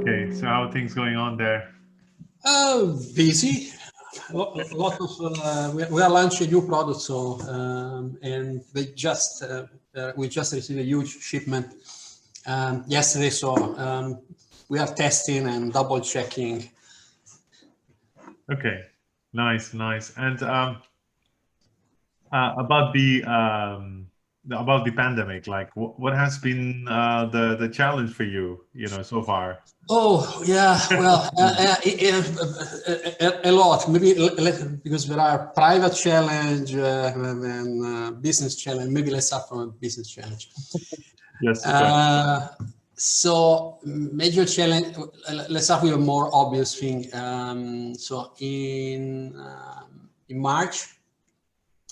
Okay, so how are things going on there? Busy. Lot of we are launching a new product, so and we just received a huge shipment yesterday. So we are testing and double checking. Okay, nice. And about the pandemic, like what has been the challenge for you, so far? Oh yeah, well, a lot. Maybe because there are private challenge and business challenge. Maybe let's start from a business challenge. Yes. So major challenge. Let's start with a more obvious thing. So in March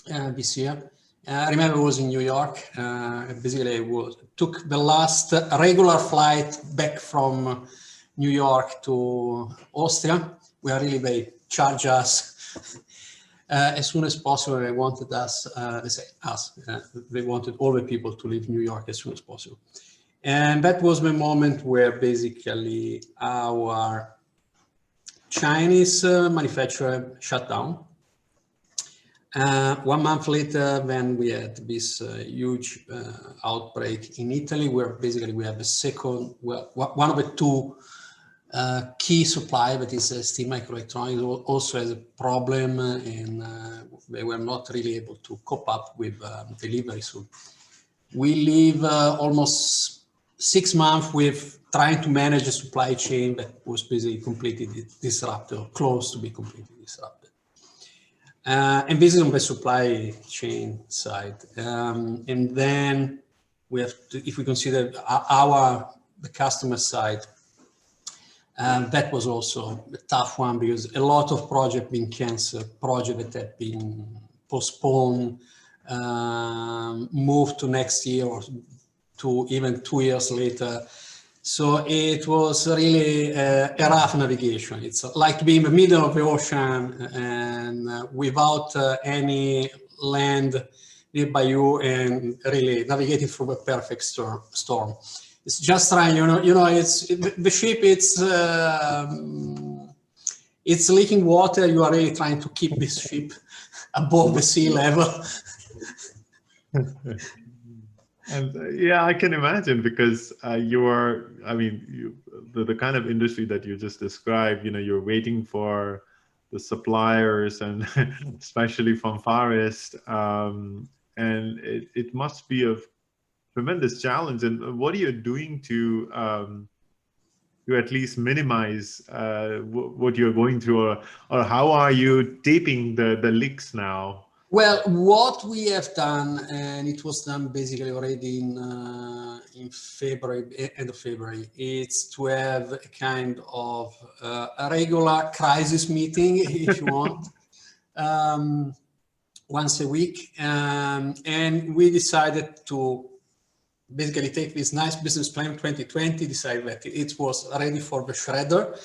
this year, I remember I was in New York. Basically, took the last regular flight back from New York to Austria, where really they charge us as soon as possible. They wanted us, they wanted all the people to leave New York as soon as possible. And that was the moment where basically our Chinese manufacturer shut down. 1 month later, then we had this huge outbreak in Italy, where basically we have a second, well, one of the two key supply, that is STMicroelectronics, also has a problem, and they were not really able to cope up with delivery. So we live almost 6 months with trying to manage a supply chain that was basically completely disrupted, or close to be completely disrupted. And this is on the supply chain side. And then we have to, if we consider the customer side, that was also a tough one, because a lot of projects been canceled, projects that have been postponed, moved to next year or to even 2 years later. So it was really a rough navigation. It's like to be in the middle of the ocean and without any land nearby you, and really navigating through a perfect storm. It's just trying, it's the ship. It's leaking water. You are really trying to keep this ship above the sea level. And yeah, I can imagine, because the kind of industry that you just described, you're waiting for the suppliers, and especially from Far East, and it must be a tremendous challenge. And what are you doing to at least minimize what you're going through, or how are you taping the leaks now? Well, what we have done, and it was done basically already in February, end of February, it's to have a kind of a regular crisis meeting, if you want, once a week. And we decided to basically take this nice business plan 2020, decide that it was ready for the shredder,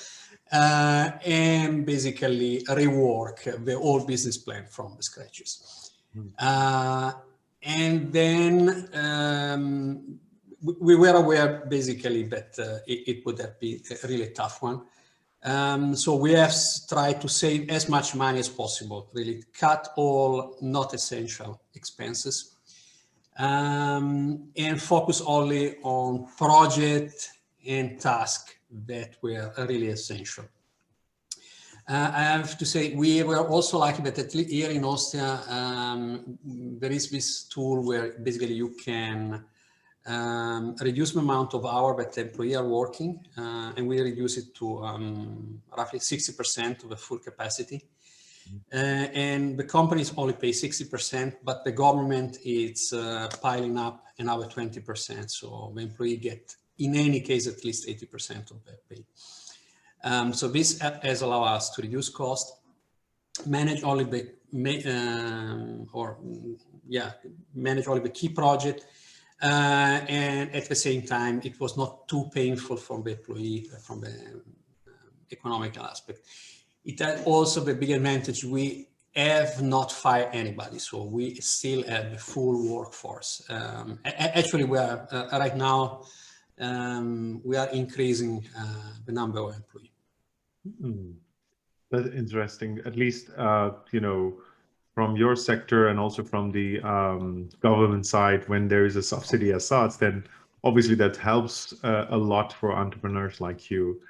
and basically rework the whole business plan from the scratches. And then we were aware basically that it would have been a really tough one. So we have tried to save as much money as possible, really cut all not essential expenses, and focus only on project and task that were really essential. I have to say, we were also lucky that at least here in Austria, there is this tool where basically you can reduce the amount of hours that employees are working, and we reduce it to roughly 60% of the full capacity. And the companies only pay 60%, but the government is piling up another 20%. So the employee get, in any case, at least 80% of their pay. So this has allowed us to reduce cost, manage only the manage only the key project, and at the same time, it was not too painful for the employee from the economical aspect. It had also the big advantage: we have not fired anybody, so we still have the full workforce. Actually, we are right now. we are increasing the number of employees. That's interesting. At least, you know, from your sector and also from the government side, when there is a subsidy as such, then obviously that helps a lot for entrepreneurs like you.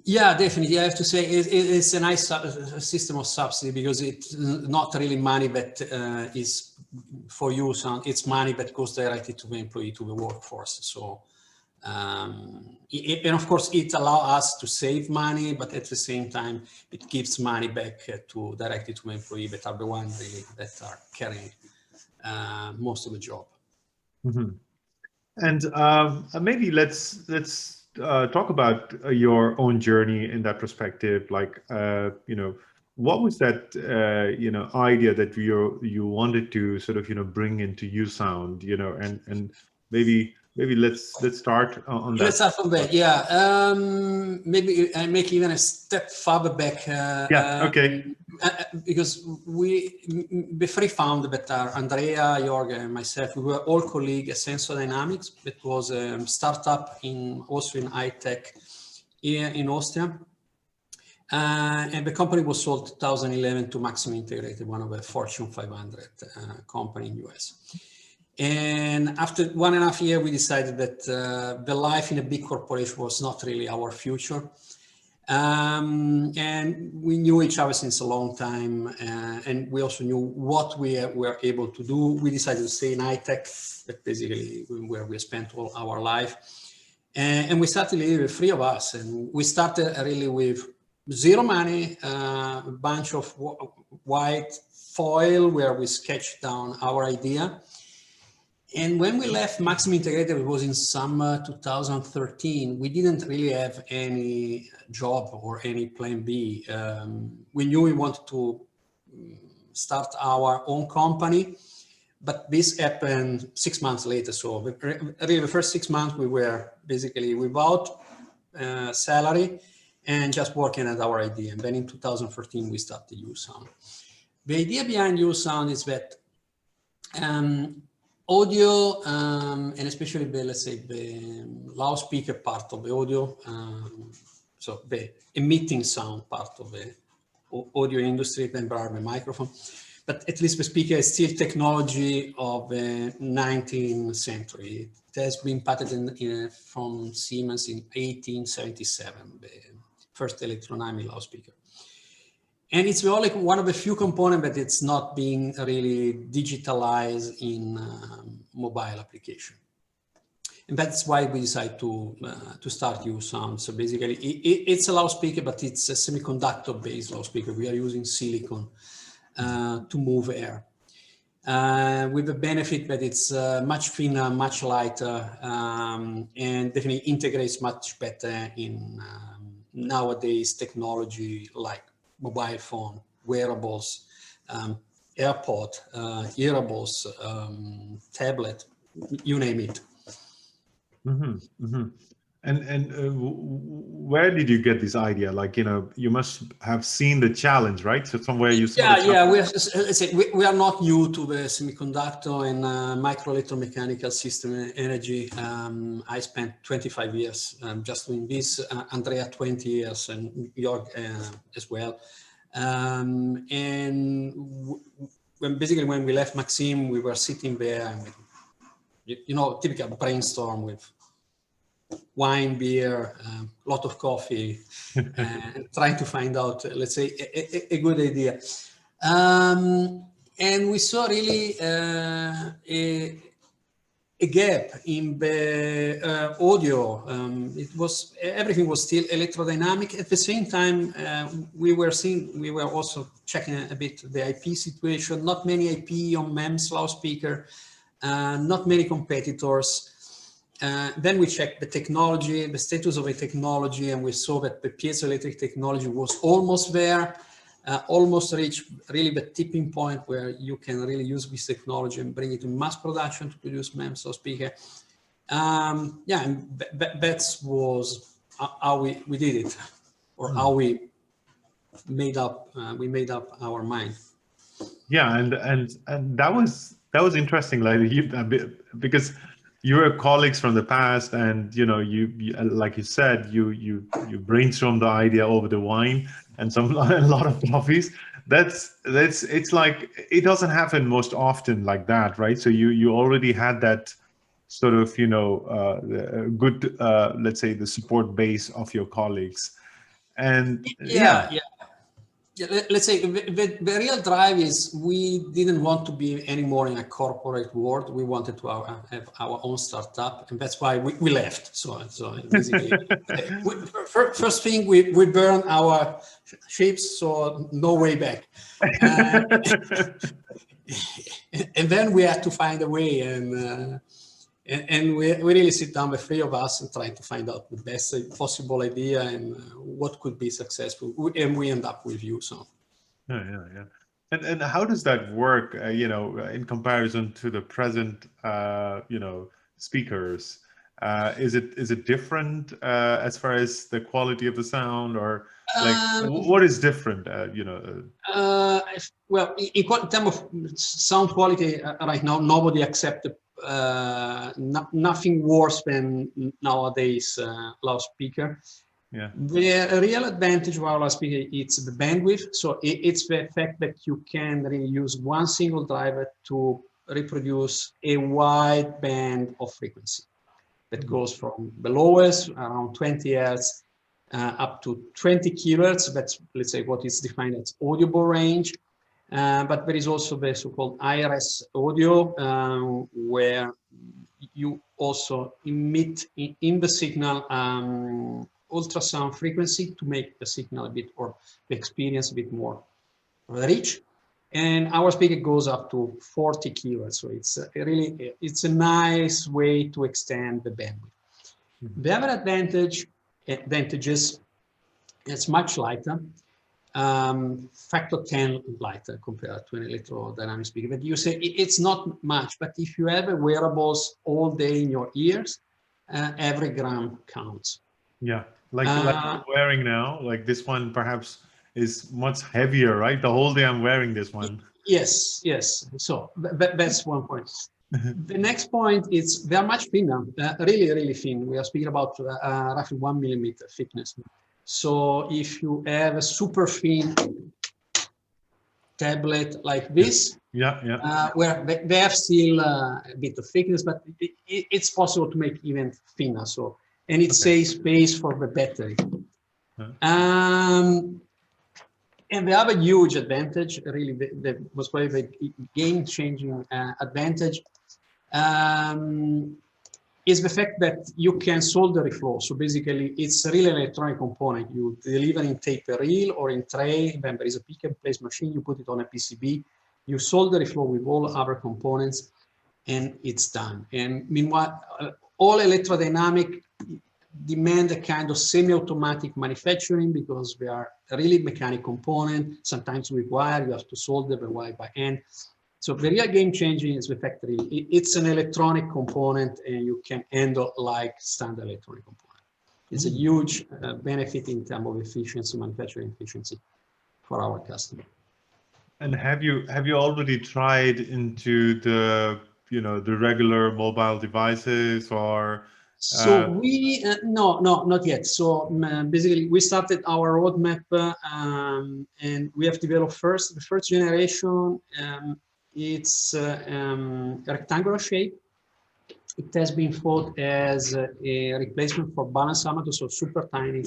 Yeah, definitely. I have to say it's a nice system of subsidy, because it's not really money that is for USound. It's money that goes directly to the employee, to the workforce. So, and of course, it allows us to save money, but at the same time, it gives money back directly to the employee, that are the ones really that are carrying most of the job. Mm-hmm. And maybe let's talk about your own journey in that perspective. Like, you know, what was that you know, idea that you wanted to sort of, you know, bring into USound, you know, and maybe let's start on that. Let's start from that. Yeah, maybe I make even a step further back. Yeah. Okay. Because the three founders that are Andrea, Jörg, and myself, we were all colleagues at Sensordynamics. That was a startup in Austrian high-tech here in Austria. And the company was sold in 2011 to Maxim Integrated, one of the Fortune 500 company in US. And after 1.5 years, we decided that the life in a big corporation was not really our future. And we knew each other since a long time, and we also knew what we were able to do. We decided to stay in high-tech, but basically where we spent all our life. And we started really with three of us, and we started really with zero money, a bunch of white foil where we sketched down our idea. And when we left Maxim Integrated, it was in summer 2013, we didn't really have any job or any plan B. We knew we wanted to start our own company, but this happened 6 months later. So really the first 6 months we were basically without salary and just working at our idea. And then in 2014, we started USound. The idea behind USound is that audio, and especially the, let's say, the loudspeaker part of the audio, so the emitting sound part of the audio industry, then there are the microphone, but at least the speaker is still technology of the 19th century. It has been patented from Siemens in 1877, the first electrodynamic loudspeaker. And it's only one of the few components that it's not being really digitalized in mobile application. And that's why we decided to start USound. So basically, it's a loudspeaker, but it's a semiconductor-based loudspeaker. We are using silicon to move air. With the benefit that it's much thinner, much lighter, and definitely integrates much better in nowadays technology like mobile phone, wearables, AirPod, earables, tablet, you name it. Mm-hmm, mm-hmm. And where did you get this idea? Like, you know, you must have seen the challenge, right? So somewhere you saw the challenge. We are not new to the semiconductor and microelectromechanical system energy. I spent 25 years just doing this, Andrea 20 years, and Jörg as well. And when we left Maxim, we were sitting there and, you know, typical brainstorm with wine, beer, a lot of coffee, and trying to find out, let's say, a good idea. And we saw really a gap in the audio. Everything was still electrodynamic. At the same time, we were also checking a bit the IP situation. Not many IP on MEMS loudspeaker, not many competitors. Then we checked the technology, the status of the technology, and we saw that the piezoelectric technology was almost there, almost reached really the tipping point where you can really use this technology and bring it to mass production to produce MEMS loudspeaker. Yeah, and that was how we did it, or how we made up our mind. Yeah, and that was interesting, like because you're colleagues from the past, and you know, you like you said, you brainstorm the idea over the wine and some a lot of coffees. That's it's like it doesn't happen most often like that, right? So you already had that sort of, you know, good, let's say, the support base of your colleagues, and Yeah, yeah. Yeah, let's say the real drive is we didn't want to be anymore in a corporate world. We wanted to have our own startup, and that's why we left. So basically, first thing, we burn our ships, so no way back. And then we had to find a way, and we really sit down, the three of us, and try to find out the best possible idea and what could be successful. And we end up with you. So. Yeah. And how does that work, you know, in comparison to the present, you know, speakers? Is it different as far as the quality of the sound, or like what is different? You know. Well, in terms of sound quality, right now nobody accepts nothing worse than nowadays loudspeaker. Yeah. The real advantage of our loudspeaker, it's the bandwidth. So it's the fact that you can really use one single driver to reproduce a wide band of frequency that goes from the lowest, around 20 Hertz, up to 20 kilohertz. That's, let's say, what is defined as audible range. But there is also the so-called IRS audio, where you also emit in the signal ultrasound frequency to make the signal a bit, or the experience a bit more rich. And our speaker goes up to 40 kilohertz. So it's it's a nice way to extend the bandwidth. The other advantages, it's much lighter. Factor 10 lighter compared to an electrodynamic speaker. But you say it's not much, but if you have wearables all day in your ears, every gram counts. Yeah, like I'm wearing now, like this one perhaps is much heavier, right? The whole day I'm wearing this one. Yes. So that's one point. The next point is they are much thinner, really thin. We are speaking about roughly 1 millimeter thickness. So if you have a super thin tablet like this, where they have still a bit of thickness, but it's possible to make even thinner. So, and it saves space for the battery. And the other huge advantage, really, that was probably the game-changing advantage, is the fact that you can solder reflow. So basically, it's a real electronic component. You deliver in taper reel or in tray, then there is a pick-and-place machine, you put it on a PCB, you solder reflow with all other components, and it's done. And meanwhile, all electrodynamic demand a kind of semi-automatic manufacturing, because they are really mechanic component. Sometimes with wire, you have to solder the wire by hand. So the real game changing is the fact that it's an electronic component, and you can handle like standard electronic component. It's a huge benefit in terms of efficiency, manufacturing efficiency for our customer. And have you already tried into the, you know, the regular mobile devices, or? So we no, not yet. So basically, we started our roadmap, and we have developed the first generation. It's a rectangular shape. It has been thought as a replacement for balance amateur, so super tiny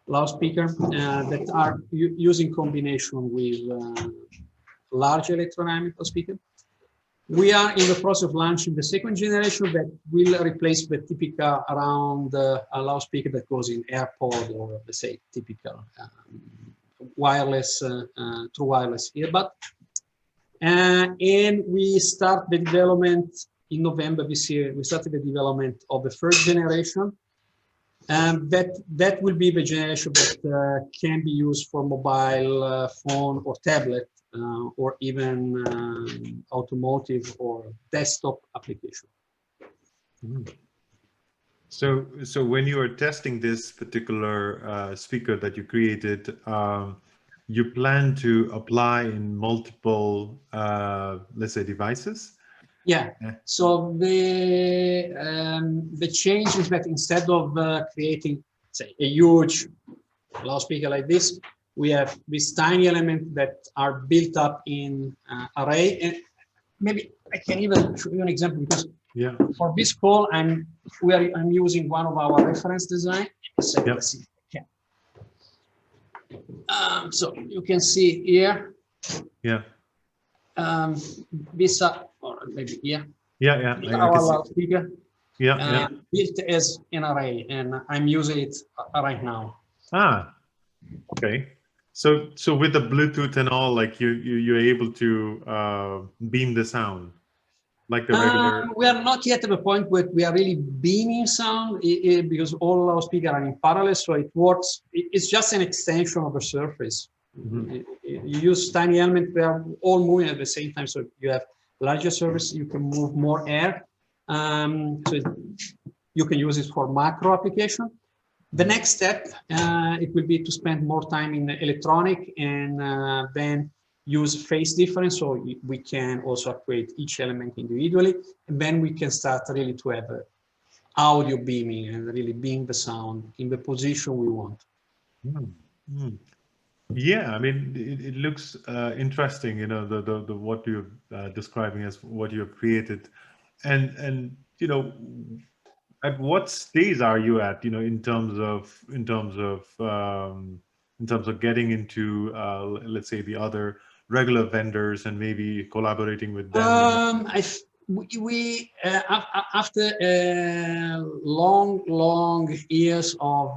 loudspeaker that are using combination with large electrodynamic loudspeaker. We are in the process of launching the second generation that will replace the typical around a loudspeaker that goes in AirPod, or let's say typical wireless, true wireless earbud. And we start the development in November this year. We started the development of the first generation. That will be the generation that can be used for mobile phone or tablet, or even automotive or desktop application. So when you are testing this particular speaker that you created, you plan to apply in multiple, let's say, devices? Yeah. So the change is that instead of creating, say, a huge loudspeaker like this, we have these tiny elements that are built up in array. And maybe I can even show you an example, because for this call, I'm using one of our reference design. So let's see if I can. So you can see here. This or maybe here. Our loudspeaker. Built as an array, and I'm using it right now. Okay. So with the Bluetooth and all, like you're able to beam the sound like the regular. We are not yet at the point where we are really beaming sound, because all our speakers are in parallel, so it works. It's just an extension of the surface. You use tiny elements, they are all moving at the same time, so you have larger surface, you can move more air. So you can use it for macro application. The next step, it will be to spend more time in electronic, and then use phase difference, so we can also actuate each element individually, and then we can start really to have audio beaming and really beam the sound in the position we want. Yeah, I mean, it looks interesting, you know, the what you're describing as what you have created, and you know, at what stage are you at, you know, in terms of getting into let's say the other regular vendors and maybe collaborating with them? After long years of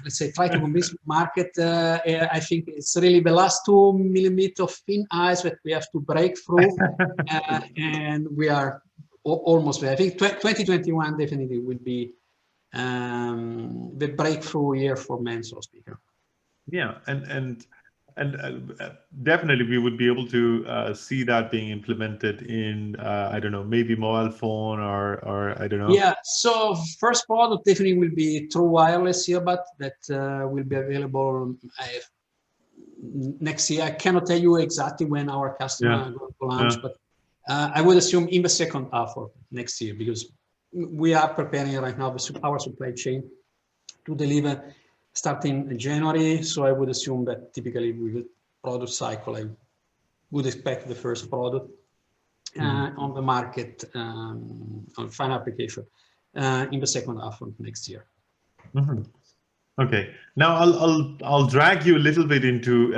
let's say try to convince market, I think it's really the last 2 millimeters of thin ice that we have to break through, and we are almost there. I think 2021 definitely will be the breakthrough year for men's loudspeaker. Yeah, and definitely we would be able to see that being implemented in I don't know, maybe mobile phone or I don't know. Yeah, so first product definitely will be true wireless earbud that will be available next year. I cannot tell you exactly when our customer are going to launch, but I would assume in the second half of next year, because we are preparing right now our supply chain to deliver starting in January. So I would assume that typically with the product cycle, I would expect the first product on the market on final application in the second half of next year. Okay, now I'll drag you a little bit into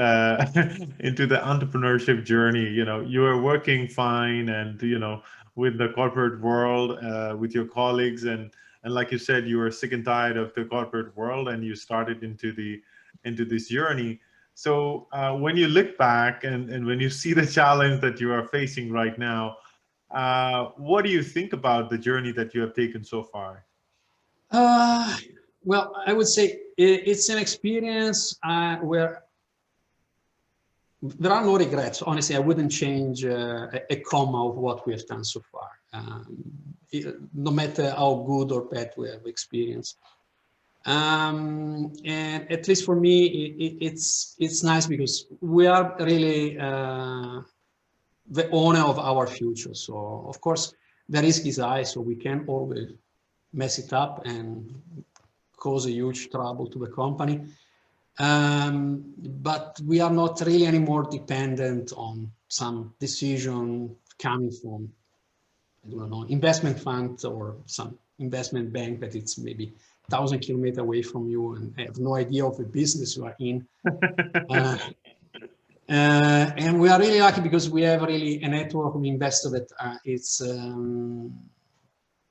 into the entrepreneurship journey. You know, you are working fine, and you know, with the corporate world, with your colleagues, and like you said, you were sick and tired of the corporate world, and you started into this journey. So when you look back and when you see the challenge that you are facing right now, what do you think about the journey that you have taken so far? Well, I would say it's an experience where there are no regrets. Honestly, I wouldn't change a comma of what we have done so far, no matter how good or bad we have experienced. And at least for me, it's nice because we are really the owner of our future. So of course, the risk is high, so we can always mess it up and cause a huge trouble to the company. But we are not really anymore dependent on some decision coming from, I don't know, investment fund or some investment bank that it's maybe 1,000 kilometers away from you and have no idea of the business you are in. And we are really lucky because we have really a network of investors that it's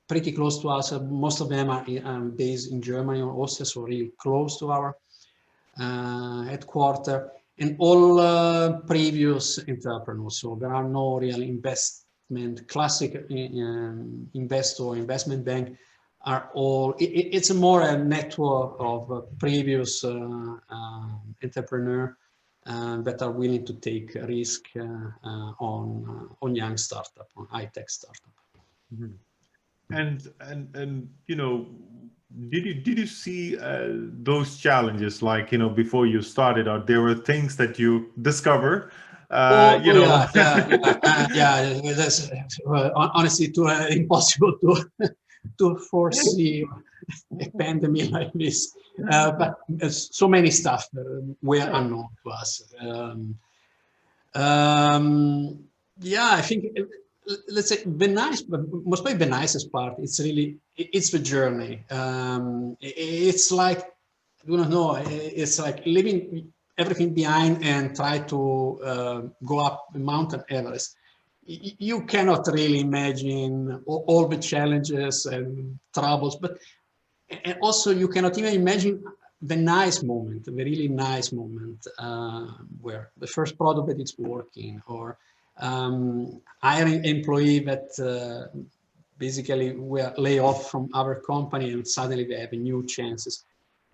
pretty close to us. Most of them are based in Germany or Austria, so really close to our headquarters, and all previous entrepreneurs. So there are no real classic investor or investment bank. Are all it's more a network of previous entrepreneurs that are willing to take a risk on young startup, on high-tech startup. Mm-hmm. And you know, did you see those challenges, like, you know, before you started, or there were things that you discover You know. That's honestly too impossible to foresee a pandemic like this. But so many stuff were unknown to us. Yeah, I think, let's say the nice, but most probably the nicest part, it's the journey. It's like, I don't know, it's like leaving everything behind and try to go up Mountain Everest. You cannot really imagine all the challenges and troubles, but and also you cannot even imagine the nice moment, the really nice moment where the first product that it's working, or hiring employee that basically were laid off from our company and suddenly they have new chances.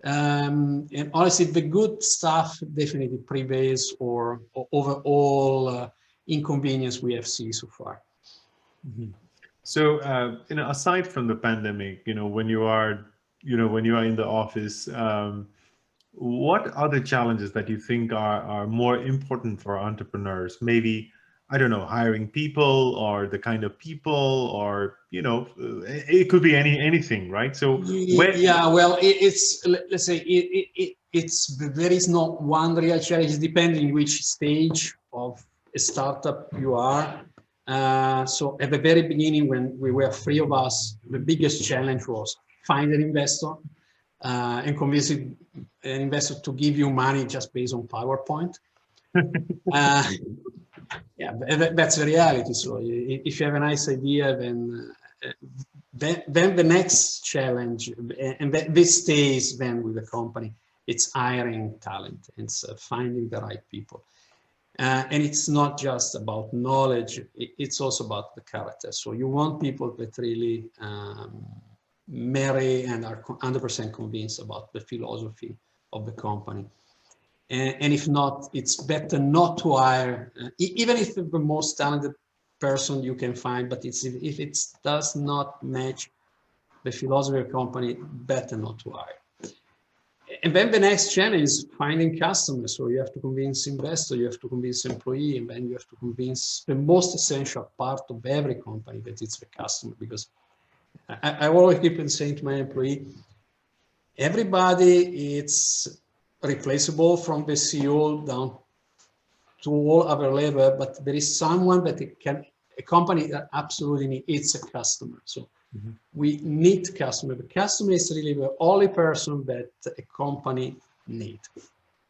And honestly, the good stuff definitely prevails over all inconvenience we have seen so far. Mm-hmm. So, you know, aside from the pandemic, you know, when you are in the office, what other challenges that you think are more important for entrepreneurs? Maybe, I don't know, hiring people, or the kind of people, or, you know, it could be anything, right? So yeah, well, it's, let's say there is not one real challenge, depending which stage of a startup you are. So at the very beginning, when we were three of us, the biggest challenge was find an investor and convincing an investor to give you money just based on PowerPoint. Yeah, that's the reality. So if you have a nice idea, then the next challenge, and this stays then with the company, it's hiring talent, it's finding the right people. And it's not just about knowledge, it's also about the character. So you want people that really marry and are 100% convinced about the philosophy of the company. And if not, it's better not to hire, even if the most talented person you can find, but if it does not match the philosophy of the company, better not to hire. And then the next challenge is finding customers. So you have to convince investor, you have to convince employee, and then you have to convince the most essential part of every company, that it's the customer. Because I always keep on saying to my employee, everybody it's replaceable from the CEO down to all other level, but there is someone that a company that absolutely needs a customer. So we need customer. The customer is really the only person that a company needs.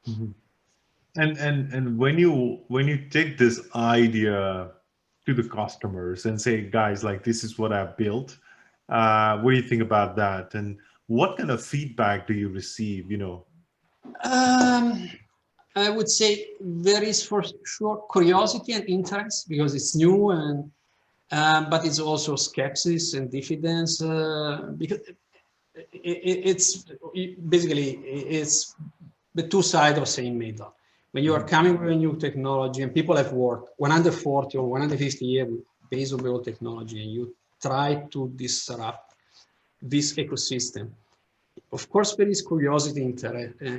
Mm-hmm. And when you take this idea to the customers and say, guys, like, this is what I've built, what do you think about that? And what kind of feedback do you receive, you know? I would say there is for sure curiosity and interest, because it's new, and but it's also skepsis and diffidence, because it's basically it's the two sides of the same medal. When you are coming with a new technology and people have worked 140 or 150 years based on the old technology, and you try to disrupt this ecosystem, of course there is curiosity and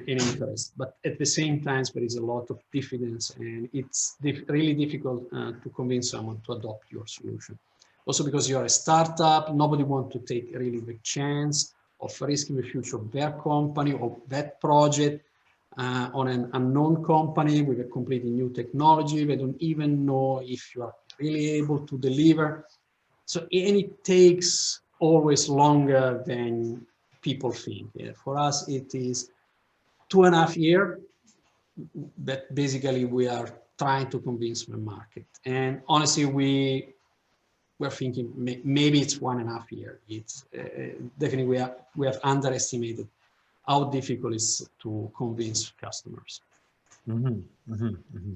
interest, but at the same time there is a lot of diffidence, and it's really difficult to convince someone to adopt your solution. Also because you're a startup, nobody wants to take really the chance of risking the future of their company or that project on an unknown company with a completely new technology. They don't even know if you are really able to deliver. So, and it takes always longer than people think. Yeah, for us, it is 2.5 years that basically we are trying to convince the market. And honestly, we're thinking maybe it's 1.5 years. It's definitely we have underestimated how difficult it is to convince customers. Mm-hmm, mm-hmm, mm-hmm.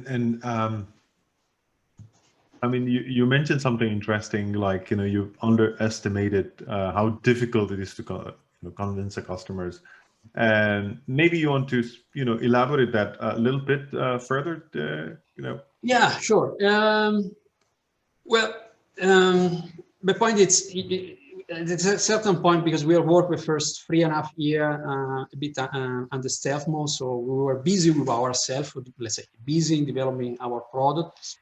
And I mean, you mentioned something interesting, like, you know, you've underestimated how difficult it is to convince the customers. And maybe you want to, you know, elaborate that a little bit further, you know? Yeah, sure. Well, the point is, At a certain point, because we worked the first 3.5 years a bit under stealth mode, so we were busy with ourselves, let's say, busy in developing our product.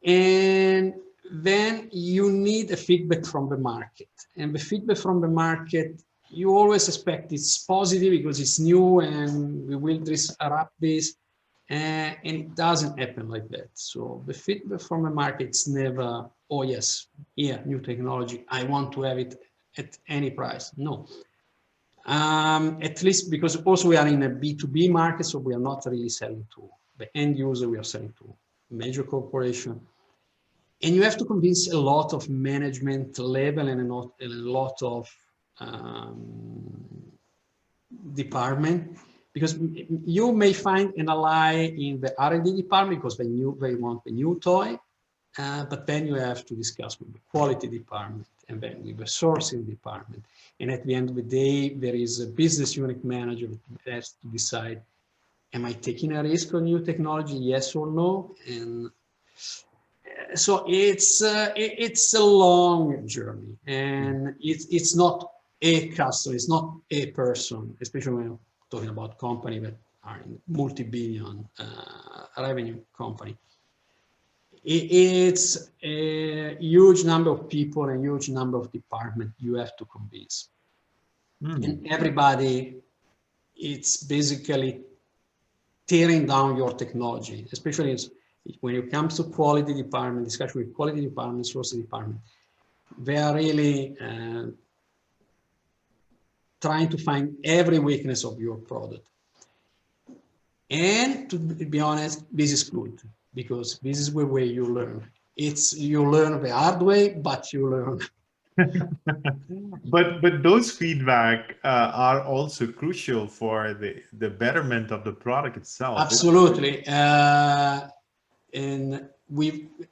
And then you need a feedback from the market. And the feedback from the market, you always expect it's positive because it's new and we will disrupt this. And it doesn't happen like that. So the feedback from the market is never, oh yes, yeah, new technology, I want to have it at any price. No. At least because also we are in a B2B market, so we are not really selling to the end user, we are selling to major corporation. And you have to convince a lot of management level and a lot of department, because you may find an ally in the R&D department because they want a new toy, but then you have to discuss with the quality department and then with the sourcing department. And at the end of the day, there is a business unit manager that has to decide, am I taking a risk on new technology, yes or no? And so it's a long journey, and it's not a customer, it's not a person, especially when you're talking about companies that are in multi-billion revenue company. It's a huge number of people and a huge number of departments you have to convince. And everybody, it's basically tearing down your technology, especially when it comes to quality department, discussion with quality department, sourcing department. They are really trying to find every weakness of your product. And to be honest, this is good, because this is the way you learn. You learn the hard way, but you learn. But those feedback are also crucial for the betterment of the product itself. Absolutely. And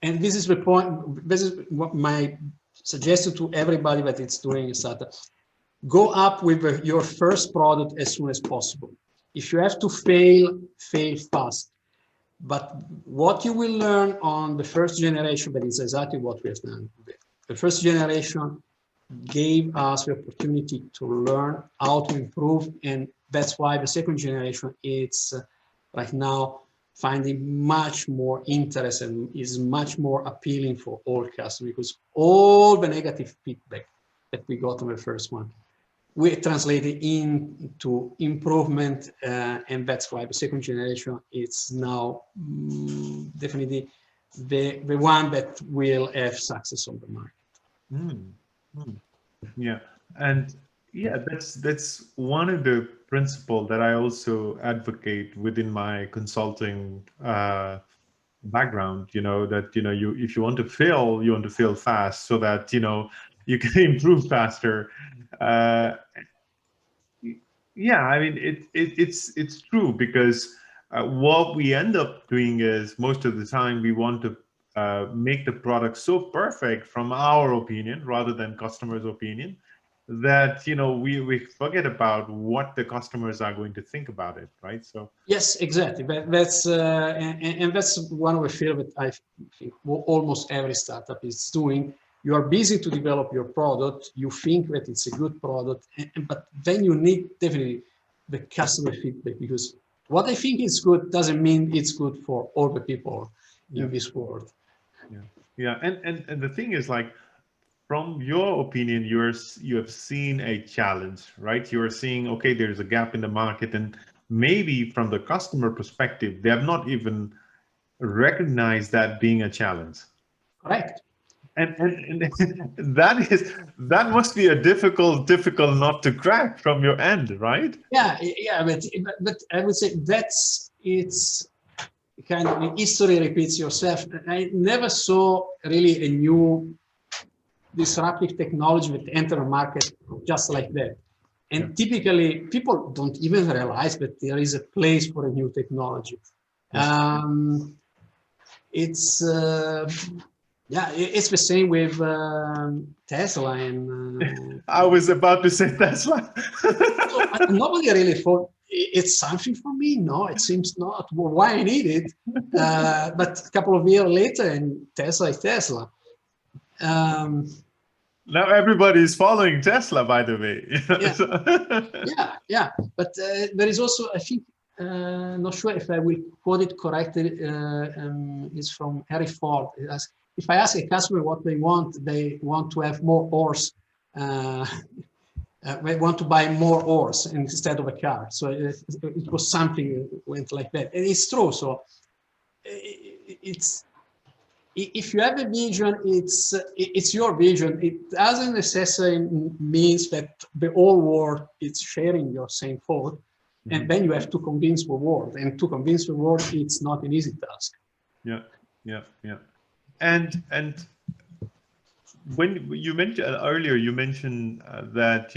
this is the point. This is what my suggestion to everybody that it's doing is that go up with your first product as soon as possible. If you have to fail fast. But what you will learn on the first generation, that is exactly what we have done. The first generation gave us the opportunity to learn how to improve, and that's why the second generation, it's right now finding much more interest and is much more appealing for all customers, because all the negative feedback that we got on the first one, we translated into improvement, and that's why the second generation is now definitely the one that will have success on the market. Yeah, and yeah, that's one of the principles that I also advocate within my consulting background. That if you want to fail, you want to fail fast, so that you can improve faster. Yeah, I mean it's true, because what we end up doing is most of the time we want to make the product so perfect from our opinion rather than customers' opinion, that we forget about what the customers are going to think about it, right? So yes, exactly. That's and that's one of the fields that I think almost every startup is doing. You are busy to develop your product. You think that it's a good product, but then you need definitely the customer feedback, because what I think is good doesn't mean it's good for all the people in this world. Yeah, and the thing is, like, from your opinion, you have seen a challenge, right? You are seeing, okay, there's a gap in the market, and maybe from the customer perspective, they have not even recognized that being a challenge. Correct. And that must be a difficult nut to crack from your end, right? Yeah, but I would say it's kind of history repeats yourself. I never saw really a new disruptive technology that enter the market just like that. And typically, people don't even realize that there is a place for a new technology. It's the same with Tesla and. I was about to say Tesla. So nobody really thought it's something for me. No, it seems not. Well, why I need it? But a couple of years later, and Tesla is Tesla. Now everybody's following Tesla, by the way. Yeah. But there is also, I think, not sure if I will quote it correctly, it's from Harry Ford. If I ask a customer what they want to have more horse, they want to buy more horse instead of a car. So it was something went like that. And it's true. So it's, if you have a vision, it's your vision. It doesn't necessarily means that the whole world is sharing your same thought. And then you have to convince the world. And to convince the world, it's not an easy task. Yeah. And when you mentioned earlier, you mentioned that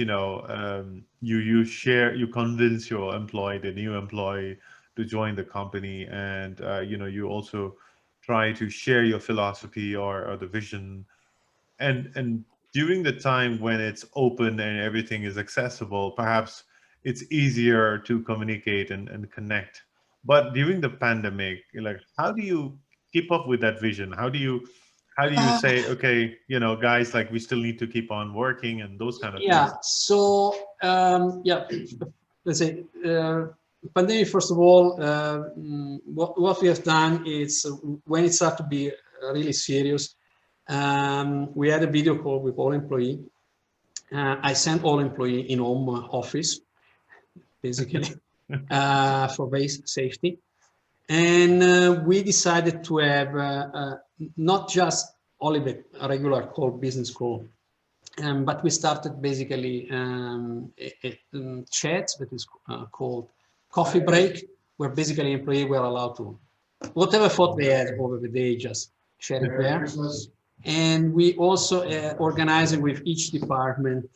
you convince your employee, the new employee, to join the company, and you also try to share your philosophy or the vision, and during the time when it's open and everything is accessible, perhaps it's easier to communicate and connect. But during the pandemic, like, how do you keep up with that vision? How do you say, okay, guys, like, we still need to keep on working and those kind of things? So let's say pandemic, first of all, what we have done is when it started to be really serious, we had a video call with all employees. I sent all employees in home office, basically, for base safety. And we decided to have not just only the regular call, business call, but we started basically chats that is called coffee break, where basically employees were allowed to, whatever thought they had over the day, just share it there. And we also organizing with each department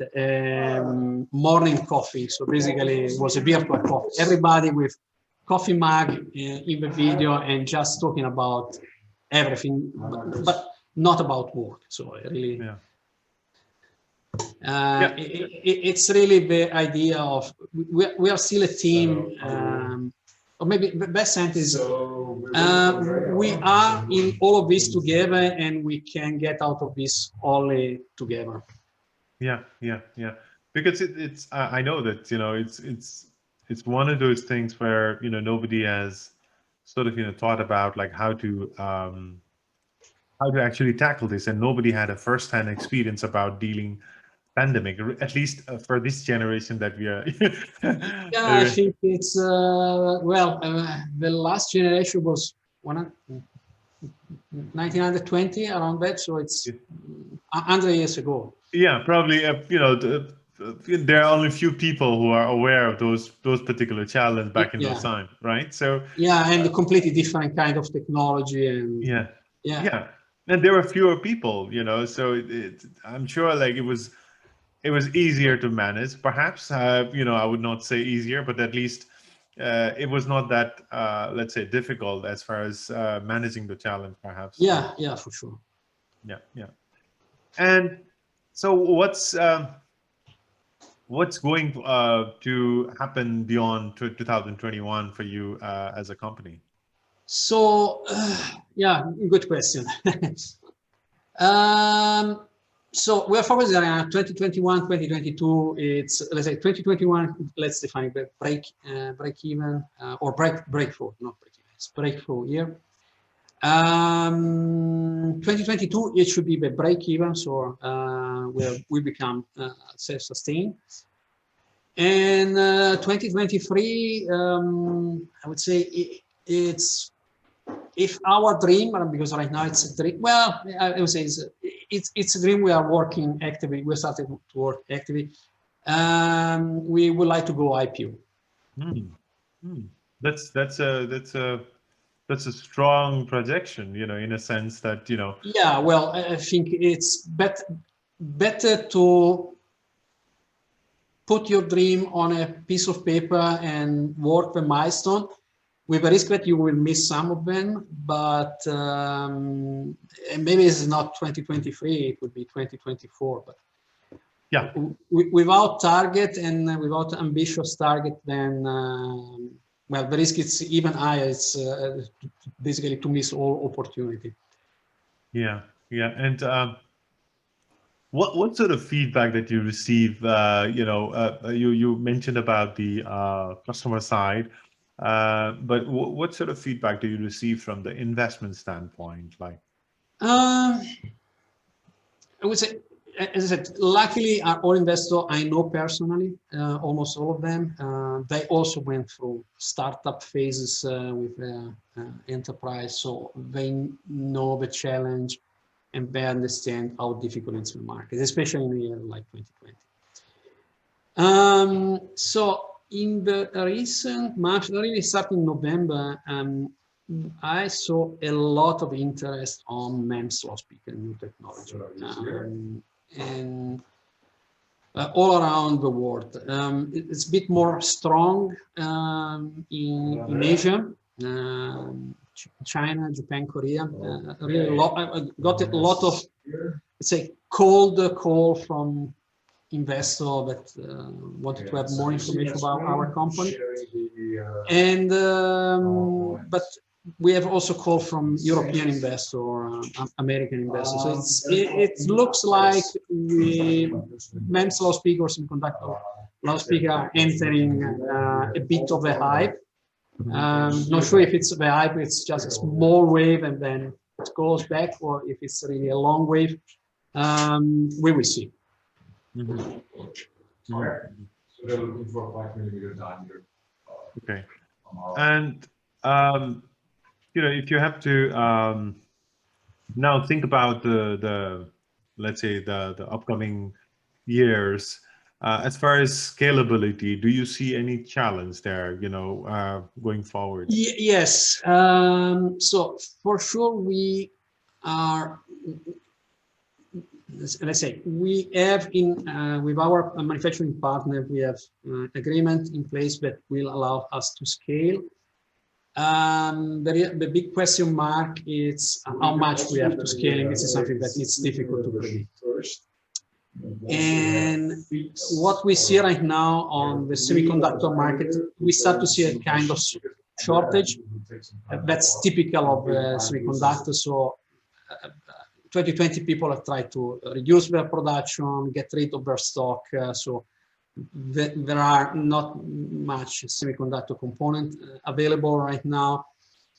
morning coffee. So basically it was a virtual coffee. Everybody with coffee mug in the video and just talking about everything, but not about work. So really, it's really the idea of we are still a team, or maybe the best sentence is we are in all of this together, and we can get out of this only together. Yeah. Because it's I know that it's one of those things where nobody has sort of thought about like how to actually tackle this, and nobody had a first-hand experience about dealing pandemic, at least for this generation that we are. I think it's the last generation was 1920, around that, so it's 100 years ago. Yeah, probably. There are only few people who are aware of those particular challenges back in those times, right? So and a completely different kind of technology, and and there were fewer people, so I'm sure like it was easier to manage, perhaps. I would not say easier, but at least it was not that let's say difficult as far as managing the challenge, perhaps. Yeah, for sure. Yeah. And so what's going to happen beyond 2021 for you as a company? So good question. So we're focusing on 2021, 2022. It's, let's say 2021, let's define the break even or breakthrough, not break even, it's breakthrough year. 2022, it should be the break even, so where we become self-sustained. And 2023, I would say it's, if our dream, because right now it's a dream, well, I would say it's a dream. We are working actively. We started to work actively. We would like to go IPO. That's a strong projection, in a sense that, Yeah, well, I think it's better to put your dream on a piece of paper and work the milestone, with the risk that you will miss some of them, but maybe it's not 2023, it would be 2024. But yeah, without target and without ambitious target, then well, the risk is even higher. It's basically to miss all opportunity. Yeah. And What sort of feedback that you receive? You mentioned about the customer side, but what sort of feedback do you receive from the investment standpoint? Like, I would say, as I said, luckily all investors I know personally, almost all of them. They also went through startup phases with their enterprise, so they know the challenge and they understand how difficult it's the market, especially in a year like 2020. So in the recent months, really starting November, I saw a lot of interest on MEMS loudspeaker, new technology, and all around the world. It's a bit more strong in Asia. China, Japan, Korea, really a lot. I got a lot of, let's say, cold call from investor that wanted to have more information about our company. And but we have also call from European investor or American investor. So it looks like MEMS loudspeaker or semiconductor loudspeaker are entering a bit of a hype. Not sure if it's the hype, it's just a small wave and then it goes back, or if it's really a long wave. We will see. Mm-hmm. So they're looking for 5mm diameter. Okay. And if you have to now think about the let's say the upcoming years, as far as scalability, do you see any challenge there, going forward? Yes. So for sure we are, let's say, we have with our manufacturing partner, we have agreement in place that will allow us to scale. The big question mark is how much we have to scale, and this is something that it's difficult to predict. And what we see right now on the semiconductor market, we start to see a kind of shortage. That's typical of semiconductors. So 2020 people have tried to reduce their production, get rid of their stock. So there are not much semiconductor component available right now.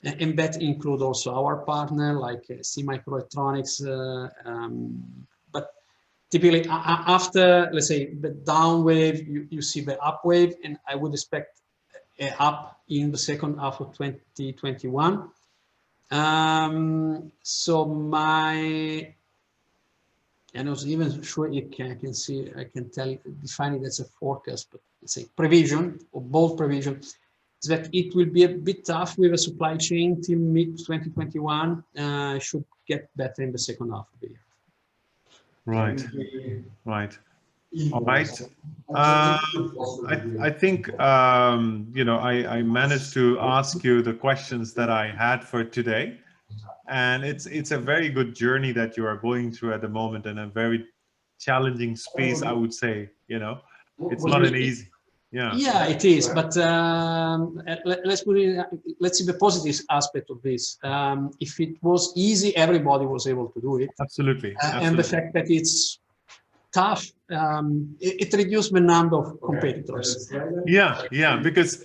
And that includes also our partner like STMicroelectronics. But typically after, let's say, the down wave, you see the up wave, and I would expect a up in the second half of 2021. So and I was even sure I can define it as a forecast, but let's say prevision or bold prevision is that it will be a bit tough with a supply chain till mid 2021. Should get better in the second half of the year. Right. All right. I think I managed to ask you the questions that I had for today, and it's a very good journey that you are going through at the moment, and a very challenging space, I would say. It's not an easy. Yeah, it is. But let's see the positive aspect of this. If it was easy, everybody was able to do it. Absolutely. And the fact that it's tough, it reduced the number of competitors. Yeah, because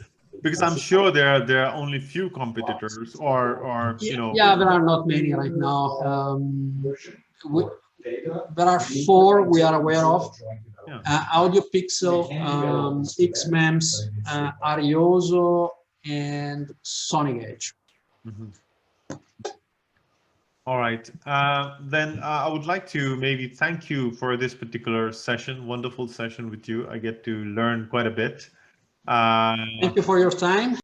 I'm sure there are only few competitors, or Yeah, there are not many right now. There are 4 we are aware of. Audio Pixel, XMEMS, Arioso, and Sonic Edge. Mm-hmm. All right. Then I would like to maybe thank you for this particular session. Wonderful session with you. I get to learn quite a bit. Thank you for your time.